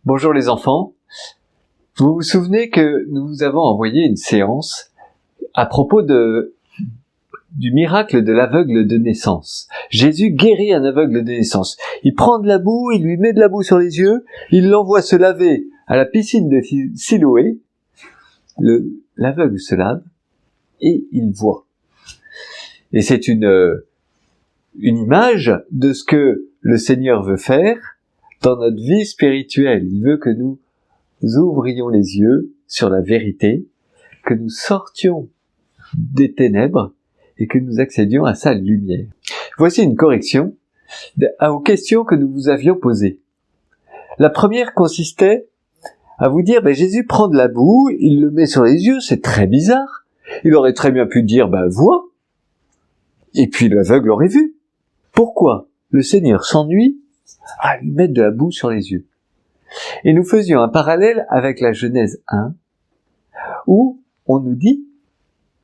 Bonjour les enfants. Vous vous souvenez que nous vous avons envoyé une séance à propos du miracle de l'aveugle de naissance. Jésus guérit un aveugle de naissance. Il prend de la boue, il lui met de la boue sur les yeux, il l'envoie se laver à la piscine de Siloé. L'aveugle se lave et il voit. Et c'est une image de ce que le Seigneur veut faire dans notre vie spirituelle. Il veut que nous ouvrions les yeux sur la vérité, que nous sortions des ténèbres et que nous accédions à sa lumière. Voici une correction aux questions que nous vous avions posées. La première consistait à vous dire, Jésus prend de la boue, il le met sur les yeux, c'est très bizarre. Il aurait très bien pu dire, vois. Et puis l'aveugle aurait vu. Pourquoi le Seigneur s'ennuie à lui mettre de la boue sur les yeux? Et nous faisions un parallèle avec la Genèse 1, où on nous dit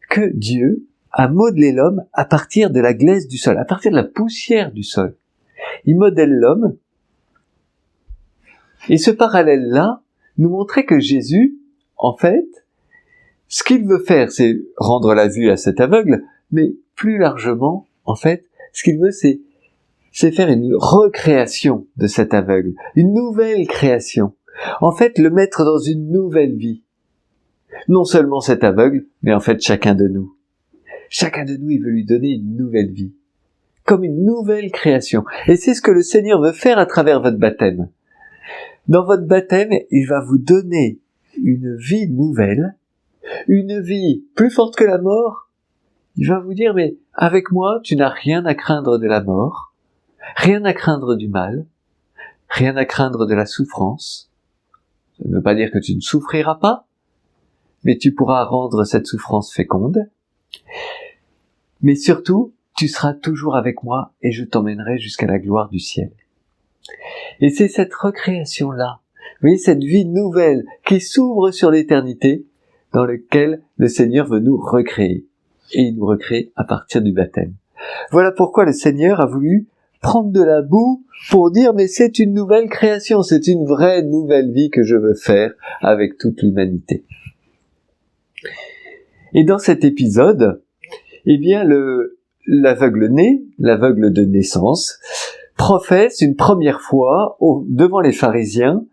que Dieu a modelé l'homme à partir de la glaise du sol, à partir de la poussière du sol. Il modèle l'homme, et ce parallèle-là nous montrait que Jésus, en fait, ce qu'il veut faire, c'est rendre la vue à cet aveugle, mais plus largement, en fait, ce qu'il veut, c'est faire une recréation de cet aveugle, une nouvelle création. En fait, le mettre dans une nouvelle vie. Non seulement cet aveugle, mais en fait chacun de nous. Chacun de nous, il veut lui donner une nouvelle vie. Comme une nouvelle création. Et c'est ce que le Seigneur veut faire à travers votre baptême. Dans votre baptême, il va vous donner une vie nouvelle, une vie plus forte que la mort. Il va vous dire, mais avec moi, tu n'as rien à craindre de la mort, rien à craindre du mal, rien à craindre de la souffrance. Ça ne veut pas dire que tu ne souffriras pas, mais tu pourras rendre cette souffrance féconde. Mais surtout, tu seras toujours avec moi et je t'emmènerai jusqu'à la gloire du ciel. Et c'est cette recréation-là, vous voyez, cette vie nouvelle qui s'ouvre sur l'éternité, dans laquelle le Seigneur veut nous recréer. Et il nous recrée à partir du baptême. Voilà pourquoi le Seigneur a voulu prendre de la boue pour dire, mais c'est une nouvelle création, c'est une vraie nouvelle vie que je veux faire avec toute l'humanité. Et dans cet épisode, l'aveugle né, l'aveugle de naissance, professe une première fois devant les pharisiens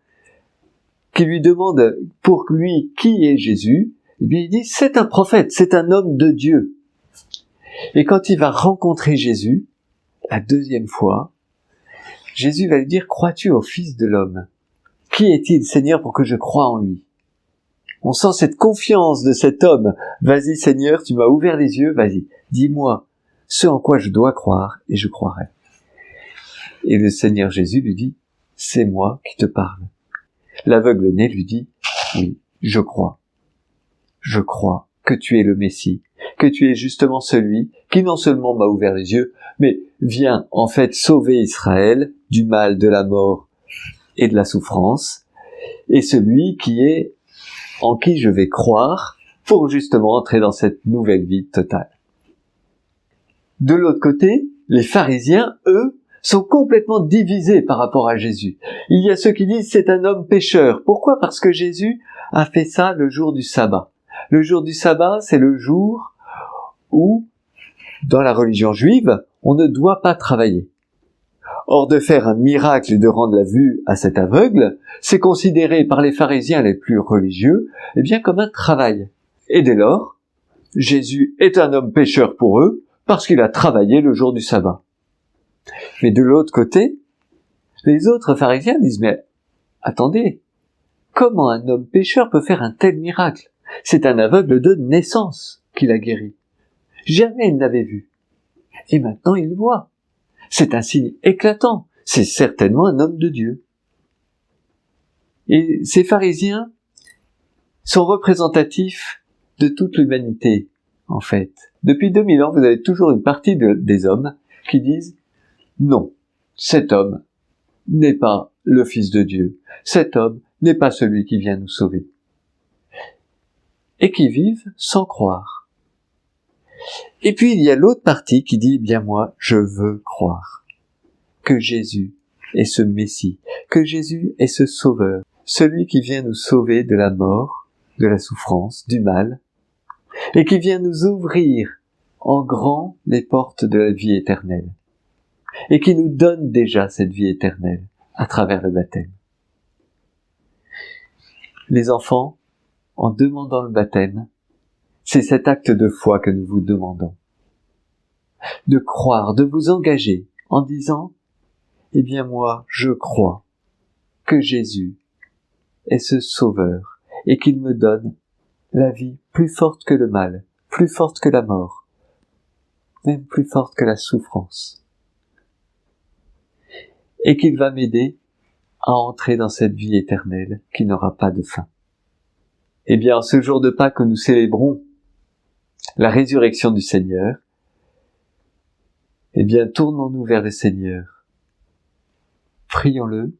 qui lui demandent pour lui qui est Jésus. Il dit, c'est un prophète, c'est un homme de Dieu. Et quand il va rencontrer Jésus, la deuxième fois, Jésus va lui dire, crois-tu au Fils de l'homme? Qui est-il, Seigneur, pour que je croie en lui? On sent cette confiance de cet homme. Vas-y, Seigneur, tu m'as ouvert les yeux, vas-y, dis-moi ce en quoi je dois croire et je croirai. Et le Seigneur Jésus lui dit, c'est moi qui te parle. L'aveugle né lui dit, oui, je crois. Je crois que tu es le Messie, que tu es justement celui qui non seulement m'a ouvert les yeux, mais vient en fait sauver Israël du mal, de la mort et de la souffrance, et celui en qui je vais croire pour justement entrer dans cette nouvelle vie totale. De l'autre côté, les pharisiens, eux, sont complètement divisés par rapport à Jésus. Il y a ceux qui disent c'est un homme pécheur. Pourquoi? Parce que Jésus a fait ça le jour du sabbat. Le jour du sabbat, c'est le jour où, dans la religion juive, on ne doit pas travailler. Or, de faire un miracle et de rendre la vue à cet aveugle, c'est considéré par les pharisiens les plus religieux, comme un travail. Et dès lors, Jésus est un homme pécheur pour eux, parce qu'il a travaillé le jour du sabbat. Mais de l'autre côté, les autres pharisiens disent, mais attendez, comment un homme pécheur peut faire un tel miracle? C'est un aveugle de naissance qu'il a guéri. Jamais il n'avait vu. Et maintenant il voit. C'est un signe éclatant. C'est certainement un homme de Dieu. Et ces pharisiens sont représentatifs de toute l'humanité, en fait. Depuis 2000 ans, vous avez toujours une partie des hommes qui disent non, cet homme n'est pas le Fils de Dieu. Cet homme n'est pas celui qui vient nous sauver. Et qui vivent sans croire. Et puis il y a l'autre partie qui dit, moi, je veux croire que Jésus est ce Messie, que Jésus est ce Sauveur, celui qui vient nous sauver de la mort, de la souffrance, du mal, et qui vient nous ouvrir en grand les portes de la vie éternelle, et qui nous donne déjà cette vie éternelle à travers le baptême. Les enfants, en demandant le baptême, c'est cet acte de foi que nous vous demandons. De croire, de vous engager en disant « Eh bien moi, je crois que Jésus est ce sauveur et qu'il me donne la vie plus forte que le mal, plus forte que la mort, même plus forte que la souffrance. Et qu'il va m'aider à entrer dans cette vie éternelle qui n'aura pas de fin. » Eh bien, ce jour de Pâques que nous célébrons la résurrection du Seigneur, eh bien, tournons-nous vers le Seigneur. Prions-le,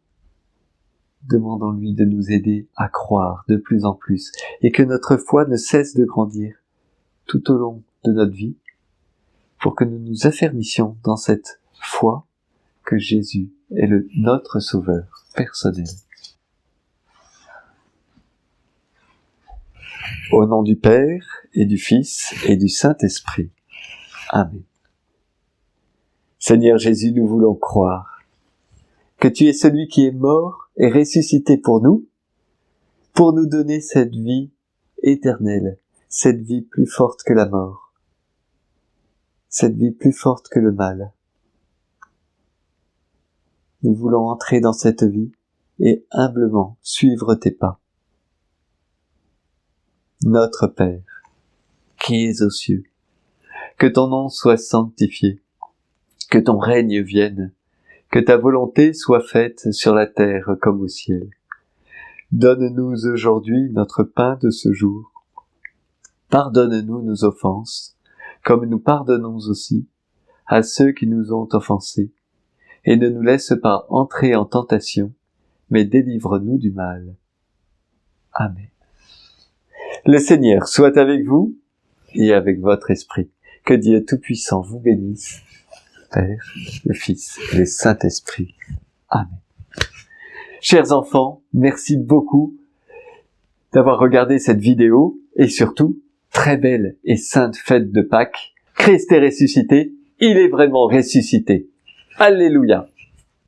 demandons-lui de nous aider à croire de plus en plus et que notre foi ne cesse de grandir tout au long de notre vie pour que nous nous affermissions dans cette foi que Jésus est notre Sauveur personnel. Au nom du Père et du Fils et du Saint-Esprit. Amen. Seigneur Jésus, nous voulons croire que tu es celui qui est mort et ressuscité pour nous donner cette vie éternelle, cette vie plus forte que la mort, cette vie plus forte que le mal. Nous voulons entrer dans cette vie et humblement suivre tes pas. Notre Père, qui es aux cieux, que ton nom soit sanctifié, que ton règne vienne, que ta volonté soit faite sur la terre comme au ciel. Donne-nous aujourd'hui notre pain de ce jour. Pardonne-nous nos offenses, comme nous pardonnons aussi à ceux qui nous ont offensés, et ne nous laisse pas entrer en tentation, mais délivre-nous du mal. Amen. Le Seigneur soit avec vous et avec votre esprit. Que Dieu Tout-Puissant vous bénisse, Père, le Fils et le Saint-Esprit. Amen. Chers enfants, merci beaucoup d'avoir regardé cette vidéo et surtout, très belle et sainte fête de Pâques. Christ est ressuscité, il est vraiment ressuscité. Alléluia.